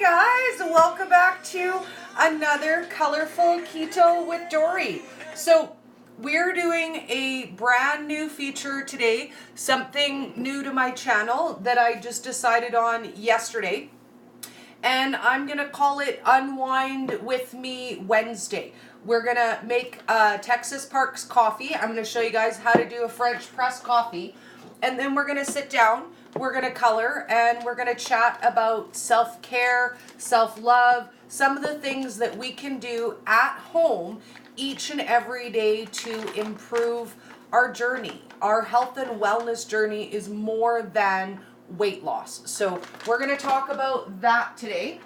Hi guys, welcome back to another Colorful Keto with Dory. So we're doing a brand new feature today, something new to my channel that I just decided on yesterday. And I'm going to call it Unwind with Me Wednesday. We're going to make Texas Parks coffee. I'm going to show you guys how to do a French press coffee. And then we're going to sit down, we're going to color, and we're going to chat about self-care, self-love, some of the things that we can do at home each and every day to improve our journey. Our health and wellness journey is more than weight loss. So we're going to talk about that today.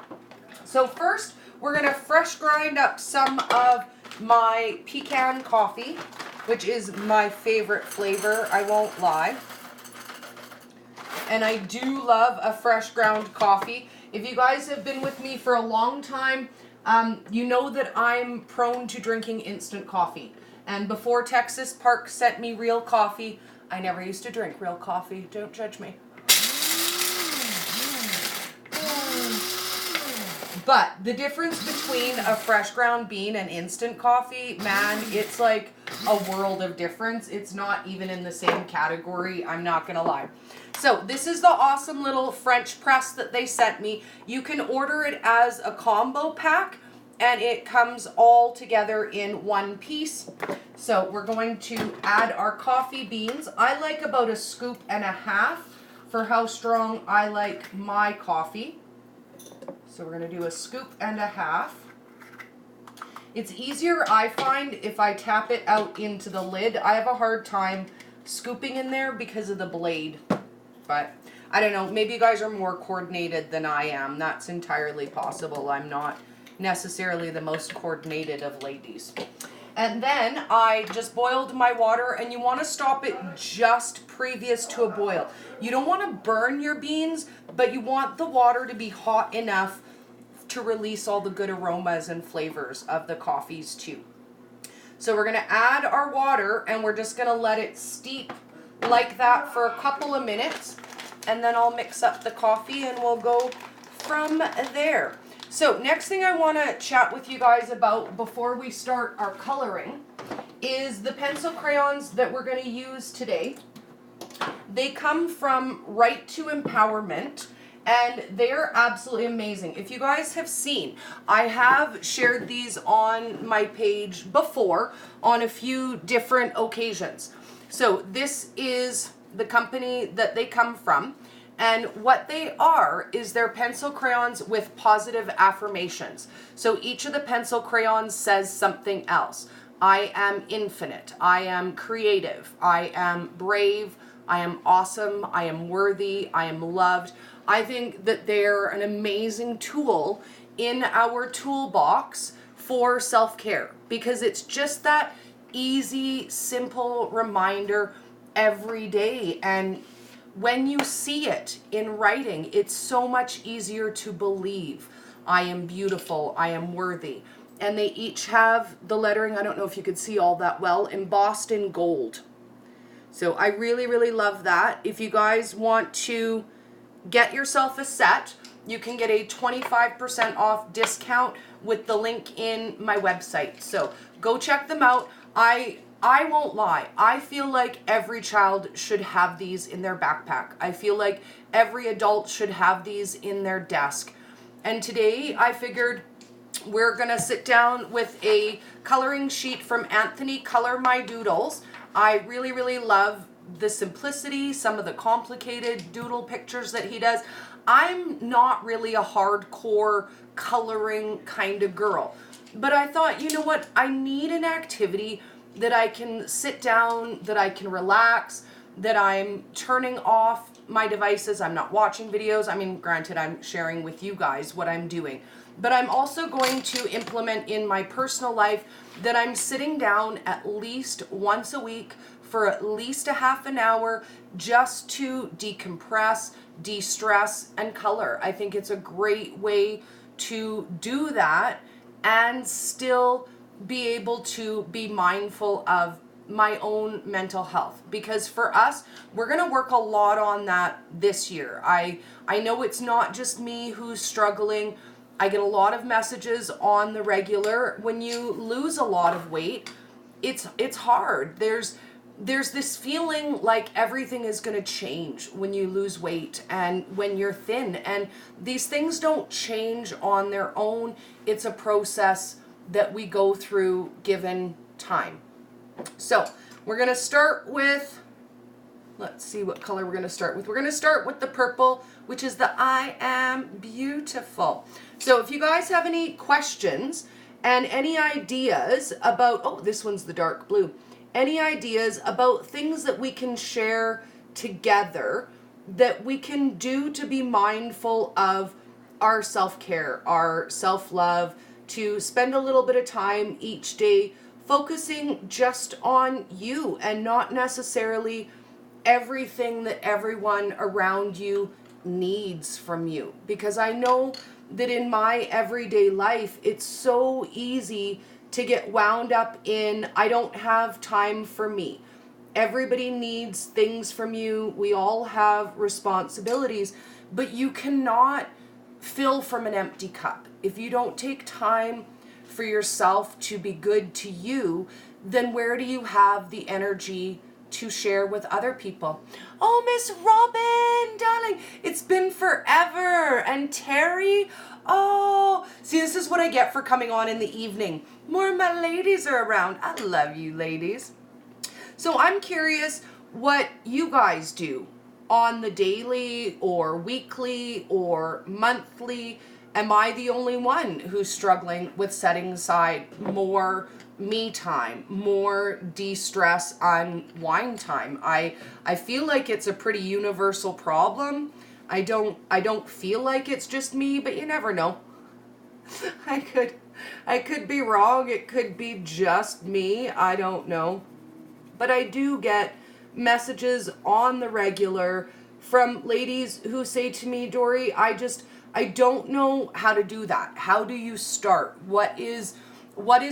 So first, we're going to fresh grind up some of my pecan coffee, which is my favorite flavor, I won't lie. And I do love a fresh ground coffee. If you guys have been with me for a long time, you know that I'm prone to drinking instant coffee. And before Texas Park sent me real coffee, I never used to drink real coffee. Don't judge me. But the difference between a fresh ground bean and instant coffee, man, it's like a world of difference. It's not even in the same category, I'm not gonna lie. So this is the awesome little French press that they sent me. You can order it as a combo pack and it comes all together in one piece. So we're going to add our coffee beans. I like about a scoop and a half for how strong I like my coffee. So we're going to do a scoop and a half. It's easier, I find, if I tap it out into the lid. I have a hard time scooping in there because of the blade. But I don't know, maybe you guys are more coordinated than I am. That's entirely possible. I'm not necessarily the most coordinated of ladies. And then I just boiled my water, and you want to stop it just previous to a boil. You don't want to burn your beans, but you want the water to be hot enough to release all the good aromas and flavors of the coffees too. So we're going to add our water, and we're just going to let it steep like that for a couple of minutes, and then I'll mix up the coffee and we'll go from there. So next thing I want to chat with you guys about before we start our coloring is the pencil crayons that we're going to use today. They come from Right to Empowerment, and they're absolutely amazing. If you guys have seen, I have shared these on my page before on a few different occasions. So this is the company that they come from. And what they are is they're pencil crayons with positive affirmations. So each of the pencil crayons says something else. I am infinite. I am creative. I am brave. I am awesome. I am worthy. I am loved. I think that they're an amazing tool in our toolbox for self-care, because it's just that easy, simple reminder every day. And when you see it in writing, it's so much easier to believe. I am beautiful. I am worthy. And they each have the lettering, I don't know if you could see all that well, embossed in gold. So I really, really love that. If you guys want to get yourself a set, you can get a 25% off discount with the link in my website. So go check them out. I won't lie, I feel like every child should have these in their backpack. I feel like every adult should have these in their desk. And today I figured we're gonna sit down with a coloring sheet from Anthony Color My Doodles. I really, really love the simplicity, some of the complicated doodle pictures that he does. I'm not really a hardcore coloring kind of girl, but I thought, you know what, I need an activity that I can sit down, that I can relax, that I'm turning off my devices. I'm not watching videos. I mean, granted, I'm sharing with you guys what I'm doing, but I'm also going to implement in my personal life that I'm sitting down at least once a week for at least a half an hour just to decompress, de-stress, and color. I think it's a great way to do that and still be able to be mindful of my own mental health, because for us, we're going to work a lot on that this year. I know it's not just me who's struggling. I get a lot of messages on the regular. When you lose a lot of weight, it's hard. There's this feeling like everything is going to change when you lose weight and when you're thin, and these things don't change on their own. It's a process that we go through given time. So we're going to start with, let's see what color we're going to start with. We're going to start with the purple, which is the I Am Beautiful. So if you guys have any questions and any ideas about, oh, this one's the dark blue, any ideas about things that we can share together that we can do to be mindful of our self-care, our self-love, to spend a little bit of time each day focusing just on you and not necessarily everything that everyone around you needs from you. Because I know that in my everyday life, it's so easy to get wound up in, I don't have time for me. Everybody needs things from you. We all have responsibilities, but you cannot fill from an empty cup. If you don't take time for yourself to be good to you, then where do you have the energy to share with other people? Oh, Miss Robin, darling, it's been forever. And Terry, oh, see, this is what I get for coming on in the evening. More of my ladies are around. I love you, ladies. So I'm curious what you guys do on the daily or weekly or monthly. Am I the only one who's struggling with setting aside more me time, more de-stress, unwind time? I feel like it's a pretty universal problem. I don't feel like it's just me, but you never know. I could be wrong. It could be just me. I don't know. But I do get messages on the regular from ladies who say to me, Dori, I don't know how to do that. How do you start? What is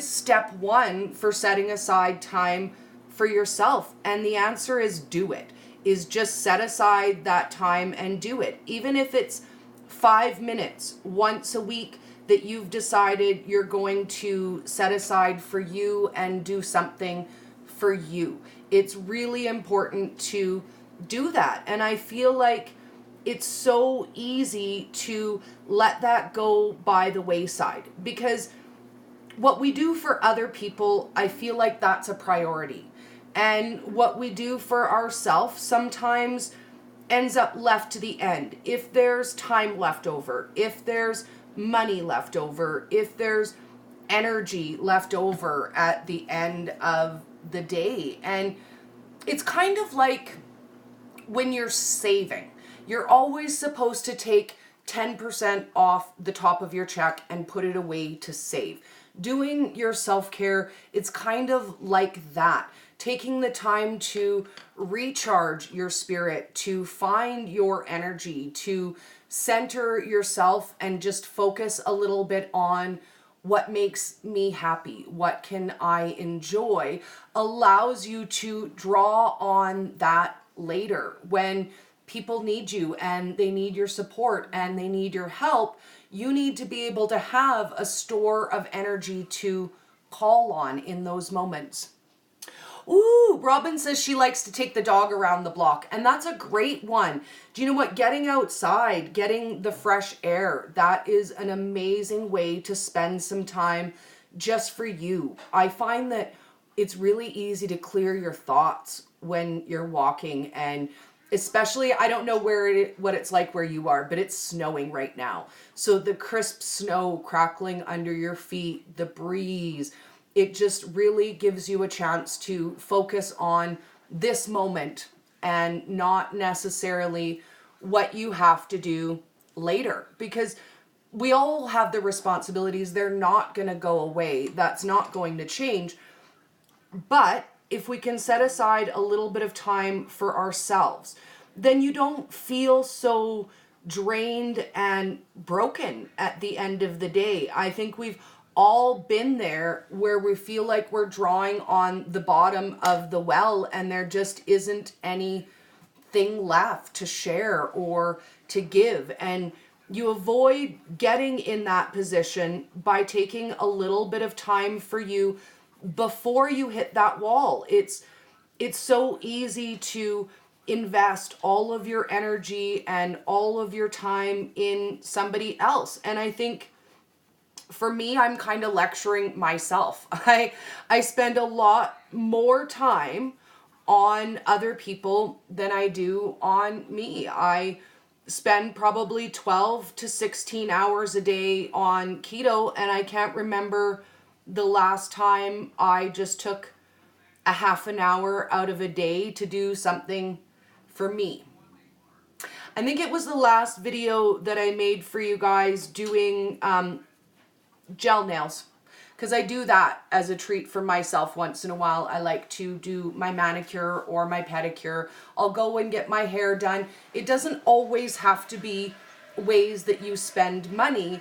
step one for setting aside time for yourself? And the answer is do it. Is just set aside that time and do it. Even if it's 5 minutes once a week that you've decided you're going to set aside for you and do something for you. It's really important to do that. And I feel like it's so easy to let that go by the wayside, because what we do for other people, I feel like that's a priority. And what we do for ourselves sometimes ends up left to the end. If there's time left over, if there's money left over, if there's energy left over at the end of the day. And it's kind of like when you're saving. You're always supposed to take 10% off the top of your check and put it away to save. Doing your self-care, it's kind of like that. Taking the time to recharge your spirit, to find your energy, to center yourself and just focus a little bit on what makes me happy, what can I enjoy, allows you to draw on that later when people need you and they need your support and they need your help. You need to be able to have a store of energy to call on in those moments. Ooh, Robin says she likes to take the dog around the block, and that's a great one. Do you know what? Getting outside, getting the fresh air, that is an amazing way to spend some time just for you. I find that it's really easy to clear your thoughts when you're walking, and especially, I don't know what it's like where you are, but it's snowing right now. So the crisp snow crackling under your feet, the breeze, it just really gives you a chance to focus on this moment and not necessarily what you have to do later, because we all have the responsibilities. They're not going to go away. That's not going to change. But if we can set aside a little bit of time for ourselves, then you don't feel so drained and broken at the end of the day. I think we've all been there where we feel like we're drawing on the bottom of the well and there just isn't anything left to share or to give. And you avoid getting in that position by taking a little bit of time for you before you hit that wall. It's so easy to invest all of your energy and all of your time in somebody else. And I think for me, I'm kind of lecturing myself. I spend a lot more time on other people than I do on me. I spend probably 12 to 16 hours a day on keto, and I can't remember the last time I just took a half an hour out of a day to do something for me. I think it was the last video that I made for you guys doing gel nails, because I do that as a treat for myself once in a while. I like to do my manicure or my pedicure. I'll go and get my hair done. It doesn't always have to be ways that you spend money.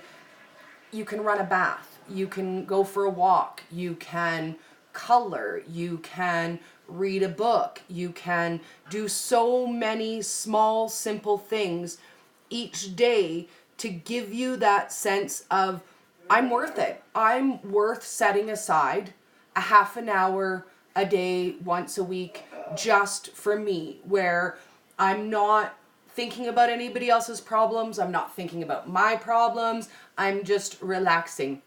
You can run a bath, you can go for a walk, you can color, you can read a book, you can do so many small, simple things each day to give you that sense of, I'm worth it. I'm worth setting aside a half an hour a day, once a week, just for me, where I'm not thinking about anybody else's problems. I'm not thinking about my problems. I'm just relaxing.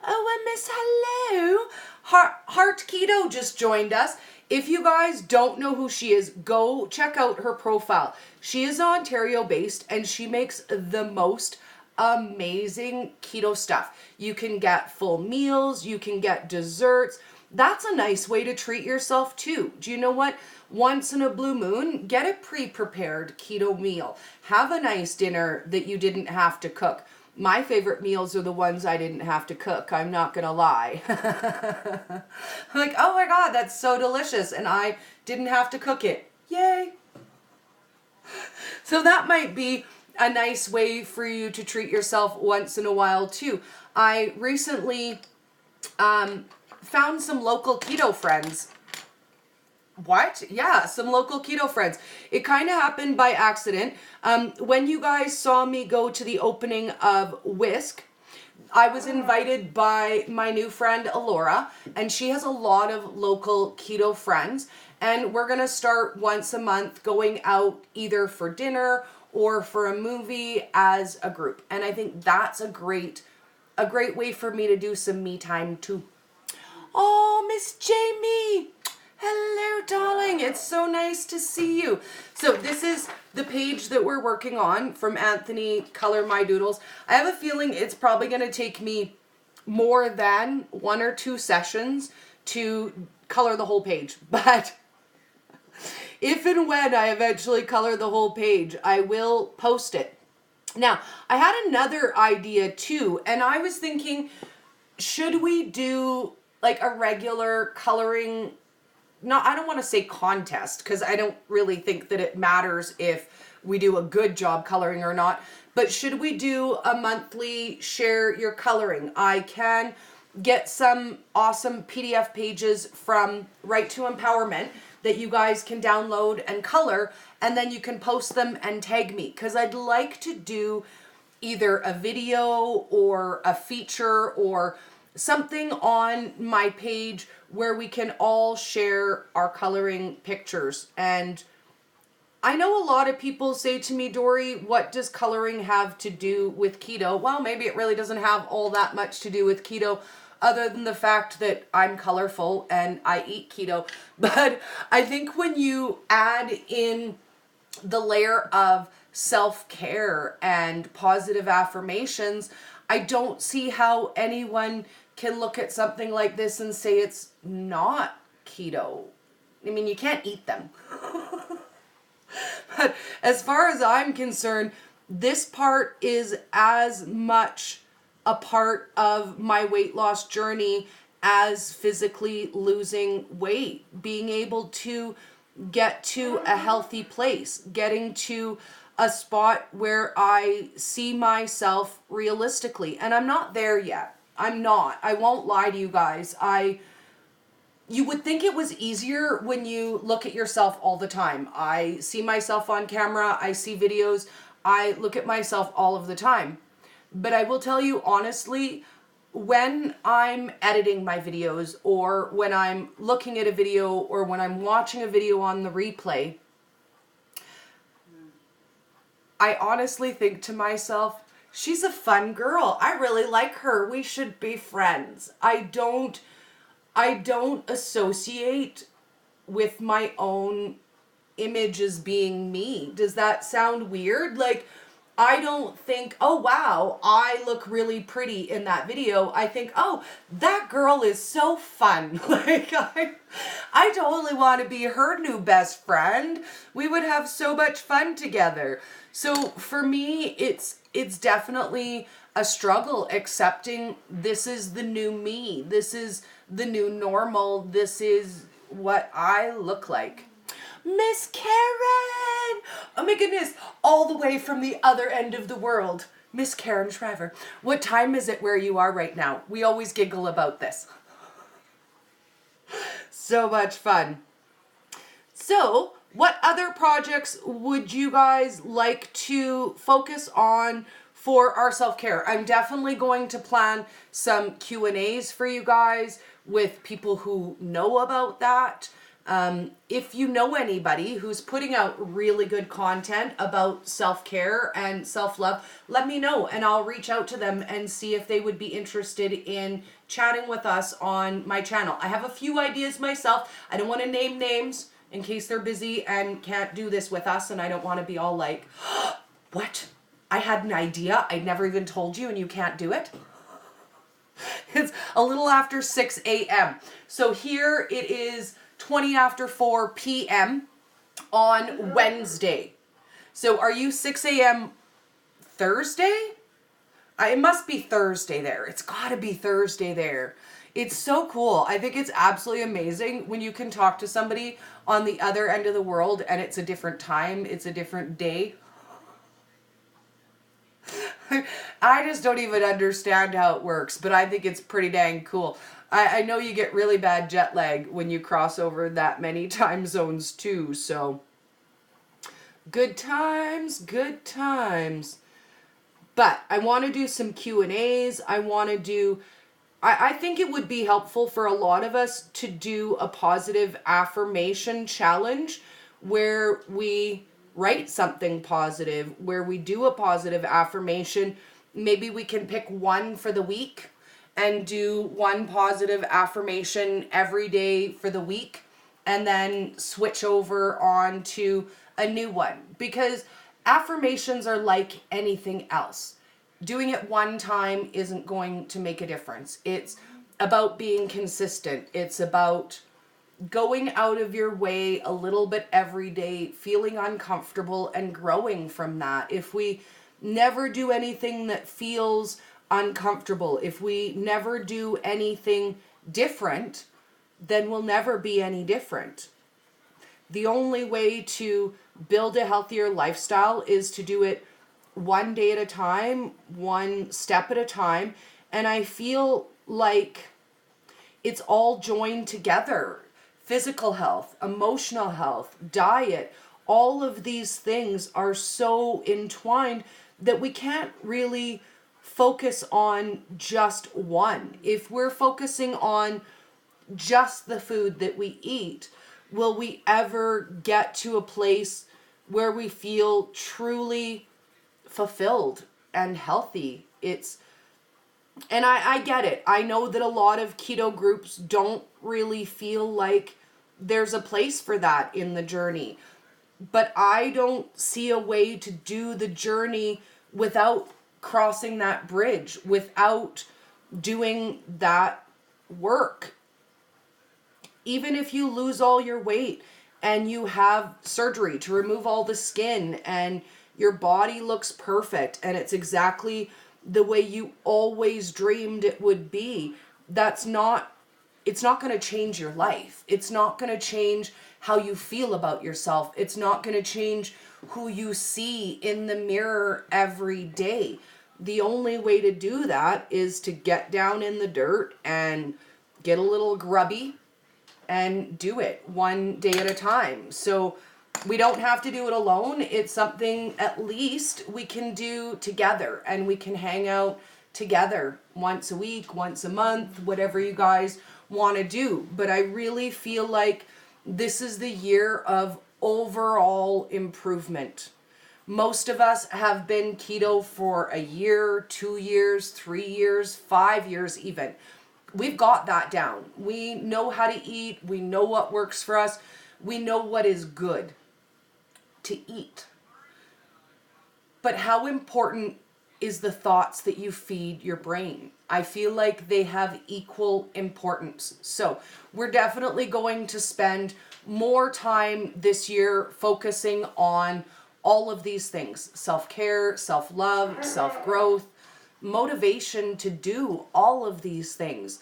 Oh, and Miss Hello. Heart Keto just joined us. If you guys don't know who she is, go check out her profile. She is Ontario based and she makes the most amazing keto stuff. You can get full meals, you can get desserts. That's a nice way to treat yourself too. Do you know what? Once in a blue moon, get a pre-prepared keto meal. Have a nice dinner that you didn't have to cook. My favorite meals are the ones I didn't have to cook. I'm not gonna lie. Like, oh my God, that's so delicious. And I didn't have to cook it. Yay. So that might be a nice way for you to treat yourself once in a while too. I recently found some local keto friends. What? Yeah, some local keto friends. It kind of happened by accident. When you guys saw me go to the opening of Whisk, I was invited by my new friend Alora, and she has a lot of local keto friends. And we're going to start once a month going out either for dinner or for a movie as a group. And I think that's a great way for me to do some me time too. Oh, Miss Jamie. Hello, darling. It's so nice to see you. So this is the page that we're working on from Anthony Color My Doodles. I have a feeling it's probably going to take me more than 1 or 2 sessions to color the whole page. But if and when I eventually color the whole page, I will post it. Now, I had another idea too, and I was thinking, should we do like a regular coloring, I don't want to say contest, because I don't really think that it matters if we do a good job coloring or not, but should we do a monthly share your coloring? I can get some awesome PDF pages from Right to Empowerment that you guys can download and color, and then you can post them and tag me, because I'd like to do either a video or a feature or something on my page where we can all share our coloring pictures. And I know a lot of people say to me, Dory, what does coloring have to do with keto? Well, maybe it really doesn't have all that much to do with keto, other than the fact that I'm colorful and I eat keto. But I think when you add in the layer of self-care and positive affirmations, I don't see how anyone can look at something like this and say it's not keto. I mean, you can't eat them. But as far as I'm concerned, this part is as much a part of my weight loss journey as physically losing weight, being able to get to a healthy place, getting to a spot where I see myself realistically. And I'm not there yet. I'm not. I won't lie to you guys. You would think it was easier when you look at yourself all the time. I see myself on camera, I see videos, I look at myself all of the time. But I will tell you honestly, when I'm editing my videos, or when I'm looking at a video, or when I'm watching a video on the replay, I honestly think to myself, she's a fun girl. I really like her. We should be friends. I don't associate with my own image as being me. Does that sound weird? Like, I don't think, oh wow, I look really pretty in that video. I think, oh, that girl is so fun. Like, I totally want to be her new best friend. We would have so much fun together. So for me, it's definitely a struggle accepting this is the new me. This is the new normal. This is what I look like. Miss Karen! Oh my goodness, all the way from the other end of the world. Miss Karen Shriver. What time is it where you are right now? We always giggle about this. So much fun. So, what other projects would you guys like to focus on for our self-care? I'm definitely going to plan some Q&As for you guys with people who know about that. If you know anybody who's putting out really good content about self-care and self-love, let me know and I'll reach out to them and see if they would be interested in chatting with us on my channel. I have a few ideas myself. I don't want to name names in case they're busy and can't do this with us, and I don't want to be all like, what? I had an idea I never even told you and you can't do it? It's a little after 6 a.m. So here it is 20 after 4 p.m. on Wednesday. So are you 6 a.m. Thursday? It must be Thursday there. It's got to be Thursday there. It's so cool. I think it's absolutely amazing when you can talk to somebody on the other end of the world and it's a different time, it's a different day. I just don't even understand how it works, but I think it's pretty dang cool. I know you get really bad jet lag when you cross over that many time zones too, so good times, good times. But I want to do some Q&As. I think it would be helpful for a lot of us to do a positive affirmation challenge where we write something positive, where we do a positive affirmation. Maybe we can pick one for the week and do one positive affirmation every day for the week and then switch over on to a new one. Because affirmations are like anything else. Doing it one time isn't going to make a difference. It's about being consistent. It's about going out of your way a little bit every day, feeling uncomfortable and growing from that. If we never do anything that feels uncomfortable, if we never do anything different, then we'll never be any different. The only way to build a healthier lifestyle is to do it one day at a time, one step at a time. And I feel like it's all joined together. Physical health, emotional health, diet, all of these things are so entwined that we can't really focus on just one. If we're focusing on just the food that we eat, will we ever get to a place where we feel truly fulfilled and healthy? And I get it. I know that a lot of keto groups don't really feel like there's a place for that in the journey. But I don't see a way to do the journey without crossing that bridge, without doing that work. Even if you lose all your weight and you have surgery to remove all the skin and your body looks perfect and it's exactly the way you always dreamed it would be, it's not going to change your life. It's not going to change how you feel about yourself. It's not going to change who you see in the mirror every day. the only way to do that is to get down in the dirt and get a little grubby and do it one day at a time. So we don't have to do it alone. It's something at least we can do together, and we can hang out together once a week, once a month, whatever you guys want to do. But I really feel like this is the year of overall improvement. Most of us have been keto for a year, 2 years, 3 years, 5 years even. We've got that down. We know how to eat. We know what works for us. We know what is good to eat. But how important is the thoughts that you feed your brain? I feel like they have equal importance. So we're definitely going to spend more time this year focusing on all of these things: self-care, self-love, self-growth, motivation to do all of these things.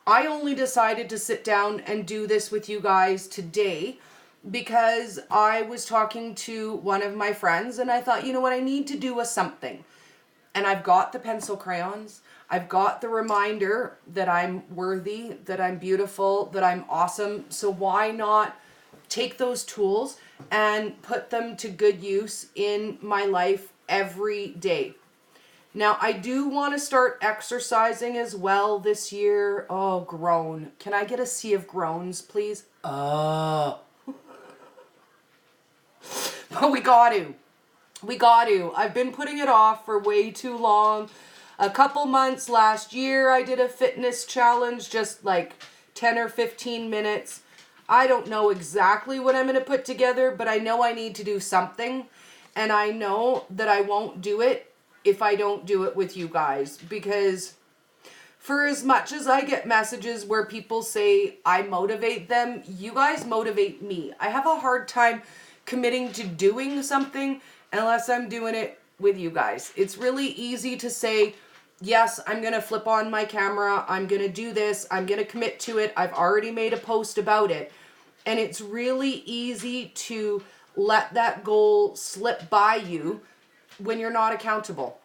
I only decided to sit down and do this with you guys today because I was talking to one of my friends and I thought, you know what, I need to do a something. And I've got the pencil crayons. I've got the reminder that I'm worthy, that I'm beautiful, that I'm awesome. So why not take those tools and put them to good use in my life every day? Now, I do want to start exercising as well this year. Oh, groan. Can I get a sea of groans, please? Oh. But we got to. We got to. I've been putting it off for way too long. A couple months last year, I did a fitness challenge, just like 10 or 15 minutes. I don't know exactly what I'm going to put together, but I know I need to do something. And I know that I won't do it if I don't do it with you guys. Because for as much as I get messages where people say I motivate them, you guys motivate me. I have a hard time committing to doing something unless I'm doing it with you guys. It's really easy to say, yes, I'm going to flip on my camera. I'm going to do this. I'm going to commit to it. I've already made a post about it. And it's really easy to let that goal slip by you when you're not accountable.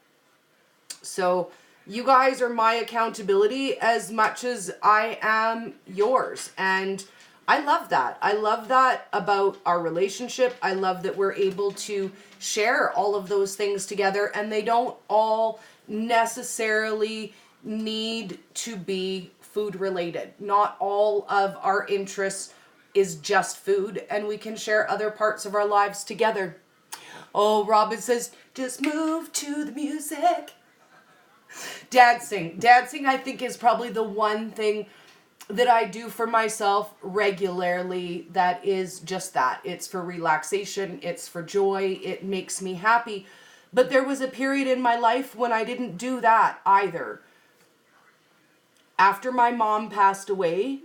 So you guys are my accountability as much as I am yours. And I love that. I love that about our relationship. I love that we're able to share all of those things together, and they don't all necessarily need to be food related. Not all of our interests is just food, and we can share other parts of our lives together. Oh, Robin says, just move to the music. Dancing. Dancing, I think, is probably the one thing that I do for myself regularly that is just that. It's for relaxation. It's for joy. It makes me happy. But there was a period in my life when I didn't do that either. After my mom passed away,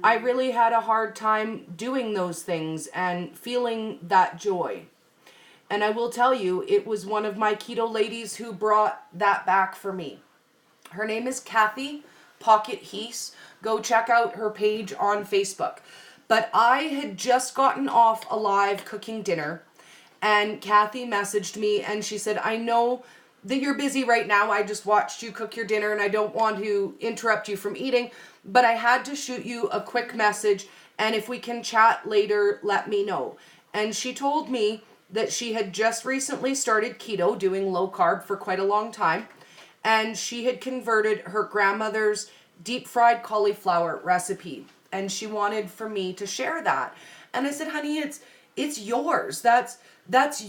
I really had a hard time doing those things and feeling that joy. And I will tell you, it was one of my keto ladies who brought that back for me. Her name is Kathy Pocket Heese. Go check out her page on Facebook. But I had just gotten off a live cooking dinner, and Kathy messaged me and she said, I know that you're busy right now. I just watched you cook your dinner and I don't want to interrupt you from eating, but I had to shoot you a quick message, and if we can chat later, let me know. And she told me that she had just recently started keto, doing low carb for quite a long time, and she had converted her grandmother's deep fried cauliflower recipe, and she wanted for me to share that. And I said, honey, it's yours. That's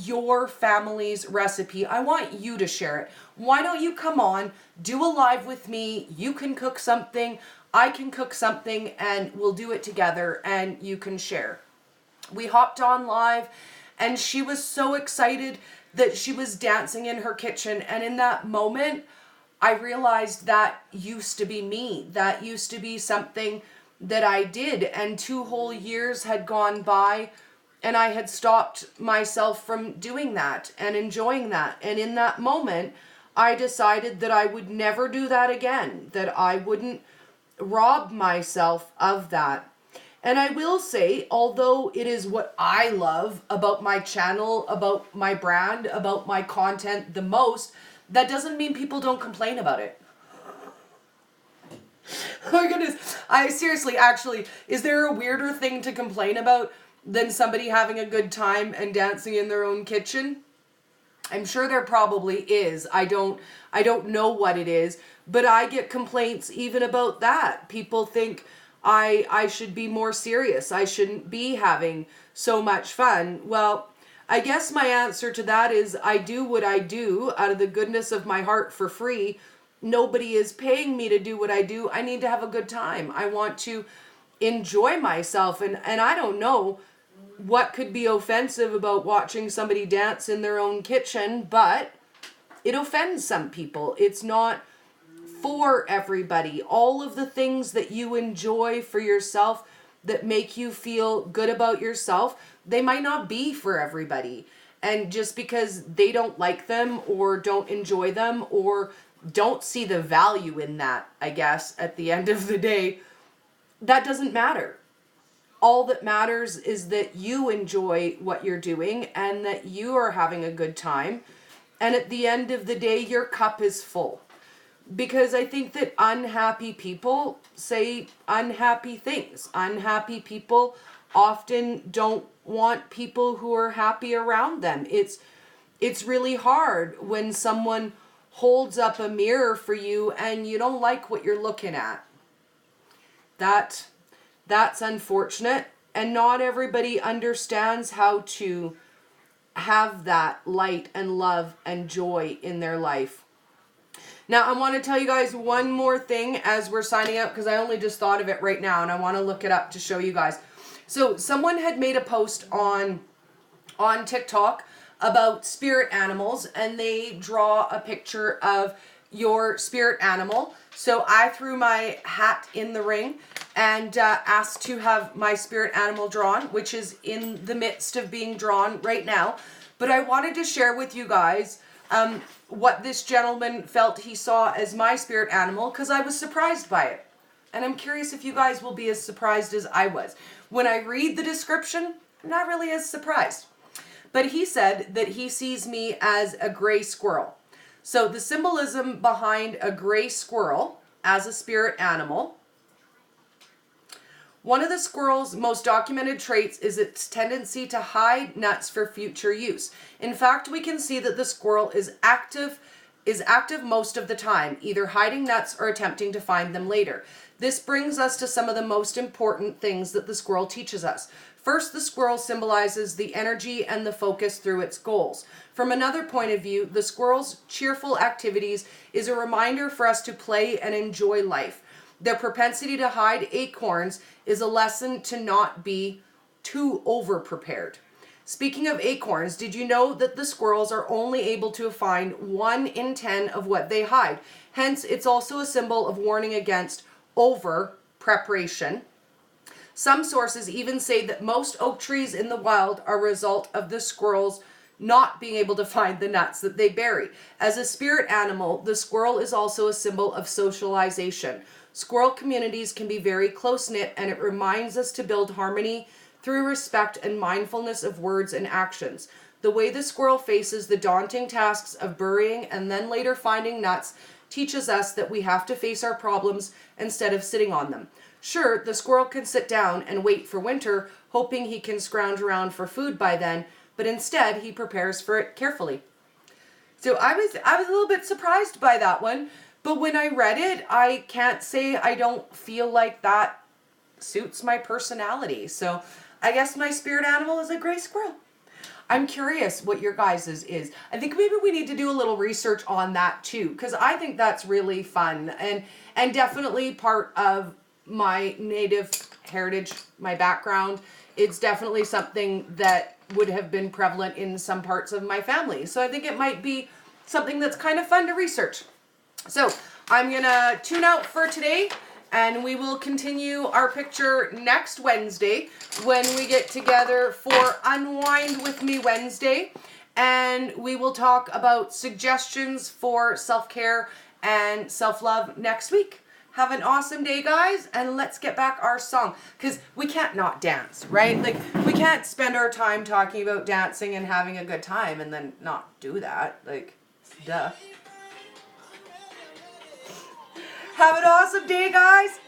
your family's recipe. I want you to share it. Why don't you come on, do a live with me? You can cook something, I can cook something, and we'll do it together and you can share. We hopped on live, and she was so excited that she was dancing in her kitchen. And in that moment, I realized that used to be me. That used to be something that I did. And 2 whole years had gone by, and I had stopped myself from doing that and enjoying that. And in that moment, I decided that I would never do that again, that I wouldn't rob myself of that. And I will say, although it is what I love about my channel, about my brand, about my content the most, that doesn't mean people don't complain about it. Oh my goodness. I seriously, actually, is there a weirder thing to complain about than somebody having a good time and dancing in their own kitchen? I'm sure there probably is. I don't know what it is, but I get complaints even about that. People think I should be more serious. I shouldn't be having so much fun. Well, I guess my answer to that is I do what I do out of the goodness of my heart for free. Nobody is paying me to do what I do. I need to have a good time. I want to enjoy myself, and I don't know what could be offensive about watching somebody dance in their own kitchen, but it offends some people. It's not for everybody. All of the things that you enjoy for yourself that make you feel good about yourself, they might not be for everybody. And just because they don't like them or don't enjoy them or don't see the value in that, I guess, at the end of the day, that doesn't matter. All that matters is that you enjoy what you're doing and that you are having a good time. And at the end of the day, your cup is full. Because I think that unhappy people say unhappy things. Unhappy people often don't want people who are happy around them. It's really hard when someone holds up a mirror for you and you don't like what you're looking at. That's unfortunate, and not everybody understands how to have that light and love and joy in their life. Now, I want to tell you guys one more thing as we're signing up, because I only just thought of it right now, and I want to look it up to show you guys. So someone had made a post on TikTok about spirit animals, and they draw a picture of your spirit animal. So I threw my hat in the ring and asked to have my spirit animal drawn, which is in the midst of being drawn right now. But I wanted to share with you guys what this gentleman felt he saw as my spirit animal, because I was surprised by it. And I'm curious if you guys will be as surprised as I was. When I read the description, I'm not really as surprised. But he said that he sees me as a gray squirrel. So the symbolism behind a gray squirrel as a spirit animal: one of the squirrel's most documented traits is its tendency to hide nuts for future use. In fact, we can see that the squirrel is active most of the time, either hiding nuts or attempting to find them later. This brings us to some of the most important things that the squirrel teaches us. First, the squirrel symbolizes the energy and the focus through its goals. From another point of view, the squirrel's cheerful activities is a reminder for us to play and enjoy life. Their propensity to hide acorns is a lesson to not be too over-prepared. Speaking of acorns, did you know that the squirrels are only able to find 1 in 10 of what they hide? Hence, it's also a symbol of warning against over-preparation. Some sources even say that most oak trees in the wild are a result of the squirrels not being able to find the nuts that they bury. As a spirit animal, the squirrel is also a symbol of socialization. Squirrel communities can be very close-knit, and it reminds us to build harmony through respect and mindfulness of words and actions. The way the squirrel faces the daunting tasks of burying and then later finding nuts teaches us that we have to face our problems instead of sitting on them. Sure, the squirrel can sit down and wait for winter, hoping he can scrounge around for food by then, but instead he prepares for it carefully. So I was a little bit surprised by that one, but when I read it, I can't say I don't feel like that suits my personality. So I guess my spirit animal is a gray squirrel. I'm curious what your guys's is. I think maybe we need to do a little research on that too, because I think that's really fun and definitely part of my native heritage, my background. It's definitely something that would have been prevalent in some parts of my family. So I think it might be something that's kind of fun to research. So I'm gonna tune out for today, and we will continue our picture next Wednesday when we get together for Unwind with Me Wednesday, and we will talk about suggestions for self-care and self-love next week. Have an awesome day, guys, and let's get back our song, because we can't not dance, right? Like, we can't spend our time talking about dancing and having a good time and then not do that. Like, duh. Have an awesome day, guys.